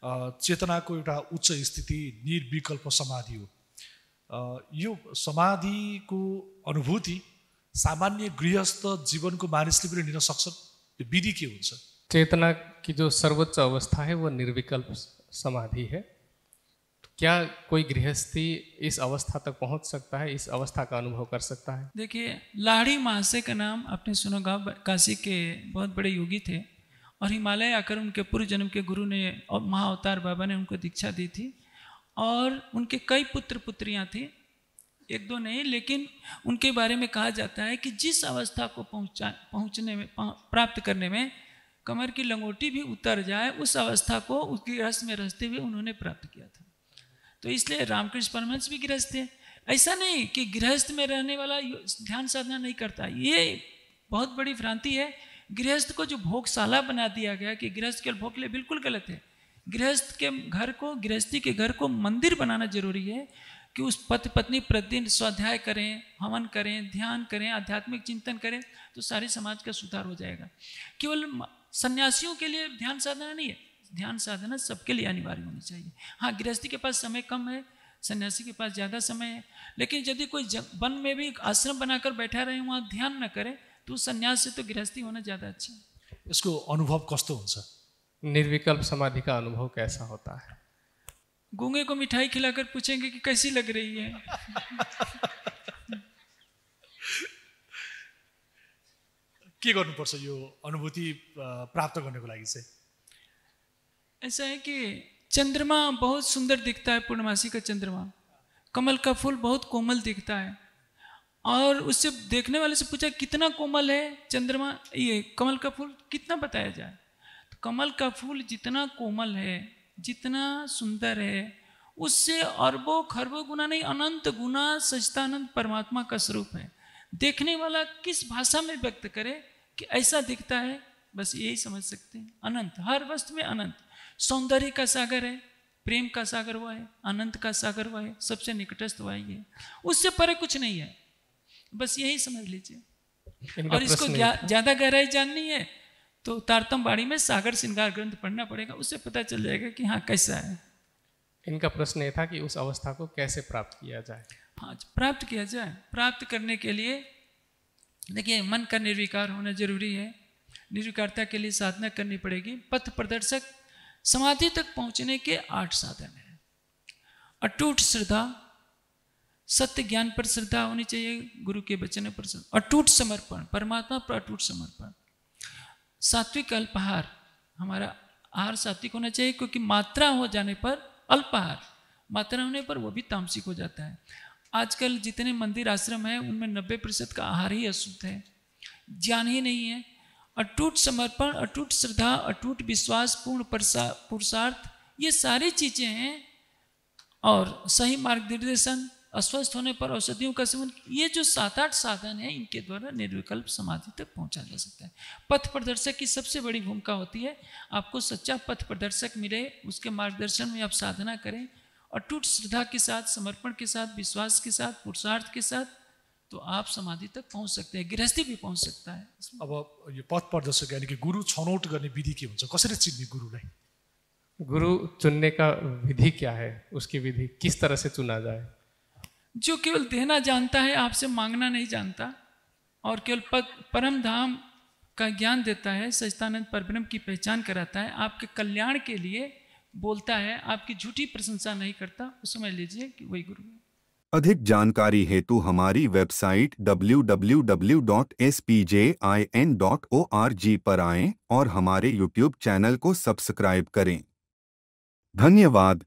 चेतनाको एउटा उच्च स्थिति निर्विकल्प समाधि हो। यो समाधिको अनुभूति सामान्य गृहस्थ जीवनको मानिसले पनि लिन सक्छन्? यो विधि के हुन्छ? चेतना की जो सर्वोच्च अवस्था है वो निर्विकल्प समाधि है। तो क्या कोई गृहस्थी इस अवस्था तक पहुंच सकता है, इस अवस्था का अनुभव कर सकता है? देखिए, लाड़ी महाशय का नाम आपने सुना होगा, काशी के बहुत बड़े योगी थे और हिमालय आकर उनके पूर्व जन्म के गुरु ने और महाअवतार बाबा ने उनको दीक्षा दी थी और उनके कई पुत्र पुत्रियां थी, एक दो नहीं, लेकिन उनके बारे में कहा जाता है कि जिस अवस्था को पहुंचने में प्राप्त करने में कमर की लंगोटी भी उतर जाए, उस अवस्था को उसकी रस में रहते हुए उन्होंने प्राप्त किया था। तो इसलिए रामकृष्ण परमहंस भी गृहस्थ थे। ऐसा नहीं कि गृहस्थ में रहने वाला ध्यान साधना नहीं करता, ये बहुत बड़ी भ्रांति है। गृहस्थ को जो भोगशाला बना दिया गया कि गृहस्थ केवल भोग ले, बिल्कुल गलत है। गृहस्थ के घर को, गृहस्थी के घर को मंदिर बनाना जरूरी है कि उस पति पत्नी प्रतिदिन स्वाध्याय करें, हवन करें, ध्यान करें, आध्यात्मिक चिंतन करें, तो सारे समाज का सुधार हो जाएगा। केवल सन्यासियों के लिए ध्यान साधना नहीं है, ध्यान साधना सबके लिए अनिवार्य होनी चाहिए। हाँ, गृहस्थी के पास समय कम है, सन्यासी के पास ज़्यादा समय है, लेकिन यदि कोई वन में भी आश्रम बनाकर बैठा रहे, वहाँ ध्यान न करे, तो सन्यास से तो गृहस्थी होना ज़्यादा अच्छा है। इसको अनुभव कस्तो हुन्छ? निर्विकल्प समाधि का अनुभव कैसा होता है? गूंगे को मिठाई खिलाकर पूछेंगे कि कैसी लग रही है। के गर्नुपर्छ यो अनुभूति प्राप्त गर्नको लागि चाहिँ? ऐसा है कि चंद्रमा बहुत सुंदर दिखता है, पूर्णमासी का चंद्रमा, कमल का फूल बहुत कोमल दिखता है, और उससे देखने वाले से पूछा कितना कोमल है चंद्रमा, ये कमल का फूल कितना बताया जाए? तो कमल का फूल जितना कोमल है, जितना सुंदर है, उससे अरबों खरबों गुना नहीं, अनंत गुना सच्चिदानंद परमात्मा का स्वरूप है। देखने वाला किस भाषा में व्यक्त करे कि ऐसा दिखता है, बस यही समझ सकते हैं। अनंत, हर वस्तु में अनंत, सौंदर्य का सागर है, प्रेम का सागर वह है, अनंत का सागर वह है, सबसे निकटस्थ वह ही है, उससे परे कुछ नहीं है, बस यही समझ लीजिए। और इसको ज्यादा गहराई जाननी है तो तारतम बाड़ी में सागर श्रृंगार ग्रंथ पढ़ना पड़ेगा, उससे पता चल जाएगा कि हाँ कैसा है। इनका प्रश्न ये था कि उस अवस्था को कैसे प्राप्त किया जाए? हाँ, प्राप्त किया जाए, प्राप्त करने के लिए देखिए मन का निर्विकार होना जरूरी है। निर्विकारता के लिए साधना करनी पड़ेगी। पथ प्रदर्शक समाधि तक पहुंचने के 8 साधन हैं। अटूट श्रद्धा, सत्य ज्ञान पर श्रद्धा होनी चाहिए, गुरु के वचन पर श्रद्धा, अटूट समर्पण, परमात्मा पर अटूट समर्पण, सात्विक अल्पाहार, हमारा आहार सात्विक होना चाहिए, क्योंकि मात्रा हो जाने पर अल्पाहार, मात्रा होने पर वो भी तामसिक हो जाता है। आजकल जितने मंदिर आश्रम हैं उनमें 90% का आहार ही अशुद्ध है, ज्ञान ही नहीं है। अटूट समर्पण, अटूट श्रद्धा, अटूट विश्वास, पूर्ण पुरुषार्थ, ये सारी चीजें हैं। और सही मार्गदर्शन, अस्वस्थ होने पर औषधियों का सेवन, ये जो 7-8 साधन हैं, इनके द्वारा निर्विकल्प समाधि तक पहुंचा जा सकता है। पथ प्रदर्शक की सबसे बड़ी भूमिका होती है, आपको सच्चा पथ प्रदर्शक मिले, उसके मार्गदर्शन में आप साधना करें, अटूट श्रद्धा के साथ, समर्पण के साथ, विश्वास के साथ, पुरुषार्थ के साथ, तो आप समाधि तक पहुंच सकते हैं, गृहस्थी भी पहुंच सकता है। अब यो पथ प्रदर्शक यानी कि गुरु छनौट गर्ने विधि के हुन्छ? कसरी चिन्ने गुरुलाई? गुरु चुनने का विधि क्या है? उसकी विधि किस तरह से चुना जाए? जो केवल देना जानता है, आपसे मांगना नहीं जानता, और केवल परम धाम का ज्ञान देता है, सच्चिदानंद परब्रह्म की पहचान कराता है, आपके कल्याण के लिए बोलता है, आपकी झूठी प्रशंसा नहीं करता, तो समझ लीजिए कि वही गुरु है। अधिक जानकारी हेतु हमारी वेबसाइट www.spjin.org पर आएं और हमारे YouTube चैनल को सब्सक्राइब करें। धन्यवाद।